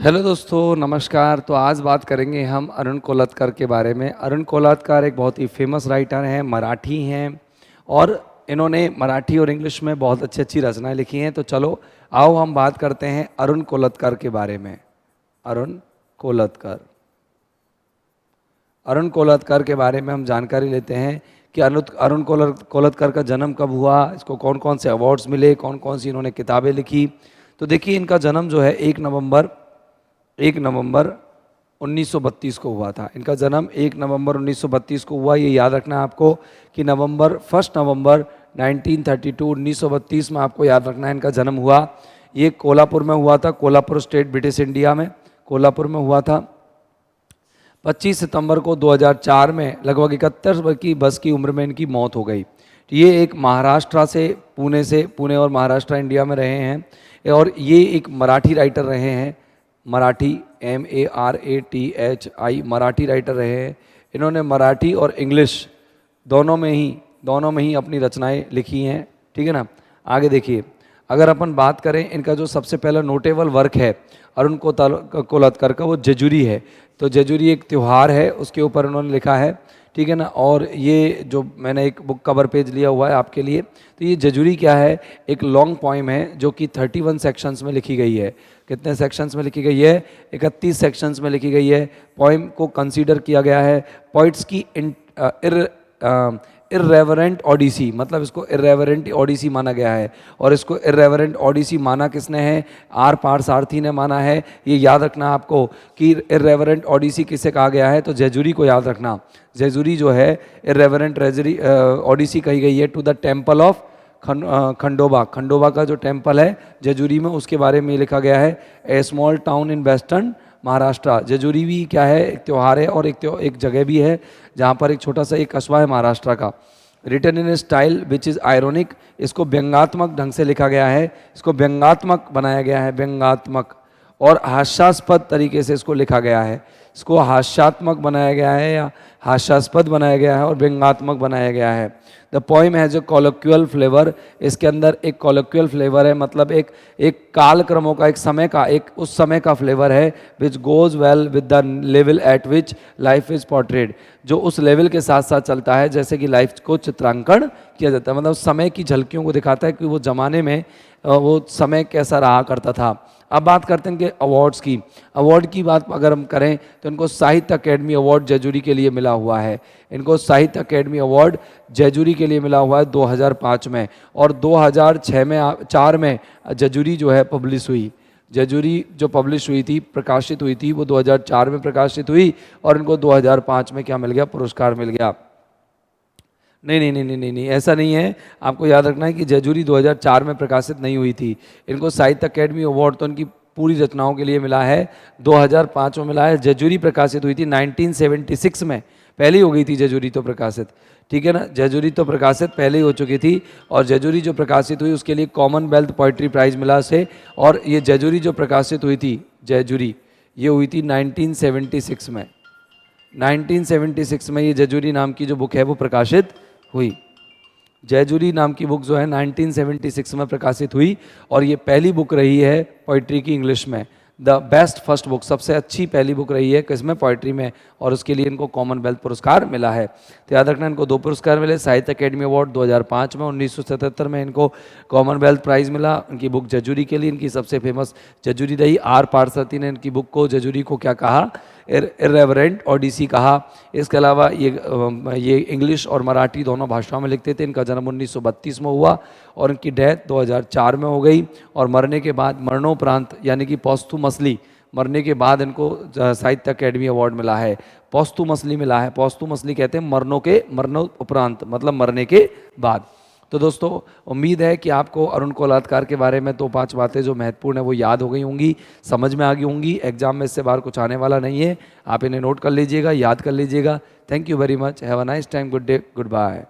Hello दोस्तों, नमस्कार। तो आज बात करेंगे हम अरुण कोलत्कर के बारे में। अरुण कोलत्कर एक बहुत ही फेमस राइटर हैं, मराठी हैं और इन्होंने मराठी और इंग्लिश में बहुत अच्छी अच्छी रचनाएं लिखी हैं। तो चलो आओ हम बात करते हैं अरुण कोलत्कर के बारे में। अरुण कोलत्कर अरुण कोलत्कर के बारे में हम जानकारी लेते हैं कि अरुण कोलत्कर का जन्म कब हुआ, इसको कौन कौन से अवार्ड्स मिले, कौन कौन सी इन्होंने किताबें लिखी। तो देखिए, इनका जन्म जो है 1 नवंबर 1932 को हुआ था। इनका जन्म 1 नवंबर 1932 को हुआ। ये याद रखना है आपको कि 1 नवंबर 1932 1932 में आपको याद रखना है इनका जन्म हुआ। ये कोल्हापुर में हुआ था, कोल्हापुर स्टेट, ब्रिटिश इंडिया में कोल्हापुर में हुआ था। 25 सितंबर को 2004 में लगभग 71 वर्ष की उम्र में इनकी मौत हो गई। ये एक महाराष्ट्र से पुणे और महाराष्ट्र इंडिया में रहे हैं और ये एक मराठी राइटर रहे हैं। मराठी MARATHI मराठी राइटर रहे हैं। इन्होंने मराठी और इंग्लिश दोनों में ही अपनी रचनाएं लिखी हैं। ठीक है ना। आगे देखिए, अगर अपन बात करें इनका जो सबसे पहला नोटेबल वर्क है अरुण कोलत्कर का, वो जेजुरी है। तो जेजुरी एक त्यौहार है, उसके ऊपर उन्होंने लिखा है। ठीक है ना। और ये जो मैंने एक बुक कवर पेज लिया हुआ है आपके लिए, तो ये जेजुरी क्या है, एक लॉन्ग पोइम है जो कि 31 सेक्शंस में लिखी गई है। कितने सेक्शंस में लिखी गई है? 31 सेक्शंस में लिखी गई है। पोइम को कंसीडर किया गया है पोइट्स की इर्रेवरेंट ओडिसी, मतलब इसको इर्रेवरेंट ओडिसी माना गया है। और इसको इर्रेवरेंट ओडिसी माना किसने है? आर पारसारथी ने माना है। ये याद रखना आपको कि इर्रेवरेंट ओडिसी किसे कहा गया है, तो जेजुरी को याद रखना। जेजुरी जो है इर्रेवरेंट ओडिसी कही गई है to the temple of Khandoba. Khandoba का जो टेम्पल है जेजुरी में, उसके बारे में लिखा गया है। A small town in western Maharashtra. Jejuri भी क्या है, एक त्यौहार है और एक जगह भी है जहाँ पर एक छोटा सा एक कस्बा है महाराष्ट्र का। Written in style which is ironic, इसको व्यंग्यात्मक ढंग से लिखा गया है, इसको व्यंग्यात्मक बनाया गया है, व्यंग्यात्मक और हास्यास्पद तरीके से इसको लिखा गया है। इसको हास्यात्मक बनाया गया है या हास्यास्पद बनाया गया है और व्यंग्यात्मक बनाया गया है। The poem has a colloquial flavour, इसके अंदर एक कॉलोक्यूअल फ्लेवर है, मतलब एक काल क्रमों का, एक समय का, एक उस समय का फ्लेवर है। विच goes well with the level eight which life is portrayed, जो उस लेवल के साथ साथ चलता है जैसे कि लाइफ को चित्रांकन किया जाता है। मतलब उस समय की झलकियों को दिखाता है कि वो ज़माने में वो समय कैसा रहा करता था। अब बात करते हैं कि अवार्ड्स की। अवार्ड की बात अगर हम करें तो इनको साहित्य अकेडमी अवार्ड जेजुरी के लिए मिला हुआ है। इनको साहित्य अकेडमी अवार्ड जेजुरी के लिए मिला हुआ है 2005 में। और 2004 में जेजुरी जो है पब्लिश हुई। जेजुरी जो पब्लिश हुई थी, प्रकाशित हुई थी, वो 2004 में प्रकाशित हुई और इनको 2005 में क्या मिल गया? पुरस्कार मिल गया। नहीं नहीं नहीं नहीं नहीं नहीं, ऐसा नहीं है। आपको याद रखना है कि जेजुरी 2004 में प्रकाशित नहीं हुई थी। इनको साहित्य अकेडमी अवार्ड तो इनकी पूरी रचनाओं के लिए मिला है, 2005 में मिला है। जेजुरी प्रकाशित हुई थी 1976 में, पहले ही हो गई थी जेजुरी तो प्रकाशित। ठीक है ना। जेजुरी तो प्रकाशित पहले ही हो चुकी थी और जेजुरी जो प्रकाशित हुई उसके लिए कॉमनवेल्थ पोइट्री प्राइज मिला उसे। और ये जेजुरी जो प्रकाशित हुई थी, जेजुरी ये हुई थी 1976 में। 1976 में ये जेजुरी नाम की जो बुक है वो प्रकाशित हुई। जयजुरी नाम की बुक जो है 1976 में प्रकाशित हुई और ये पहली बुक रही है पोइट्री की इंग्लिश में। द बेस्ट फर्स्ट बुक, सबसे अच्छी पहली बुक रही है किसमें? पोइट्री में। और उसके लिए इनको कॉमनवेल्थ पुरस्कार मिला है। तो याद रखना, इनको 2 पुरस्कार मिले। साहित्य अकेडमी अवार्ड 2005 में, 1977 में इनको कॉमनवेल्थ प्राइज मिला इनकी बुक जेजुरी के लिए। इनकी सबसे फेमस जेजुरी रही। आर पारसारथी ने इनकी बुक को, जेजुरी को क्या कहा? इर्रेवरेंट ओडिसी कहा। इसके अलावा ये इंग्लिश और मराठी दोनों भाषाओं में लिखते थे। इनका जन्म 1932 में हुआ और इनकी डेथ 2004 में हो गई। और मरने के बाद, मरणोपरांत यानी कि पोस्थुमसली, मरने के बाद इनको साहित्य अकेडमी अवार्ड मिला है। पोस्थुमसली मिला है। पोस्थुमसली कहते हैं मरणोपरांत, मतलब मरने के बाद। तो दोस्तों, उम्मीद है कि आपको अरुण कोलत्कर के बारे में 2-5 बातें जो महत्वपूर्ण है वो याद हो गई होंगी, समझ में आ गई होंगी। एग्जाम में इससे बाहर कुछ आने वाला नहीं है। आप इन्हें नोट कर लीजिएगा, याद कर लीजिएगा। Thank you very much. Have a nice time. Good day. Good bye.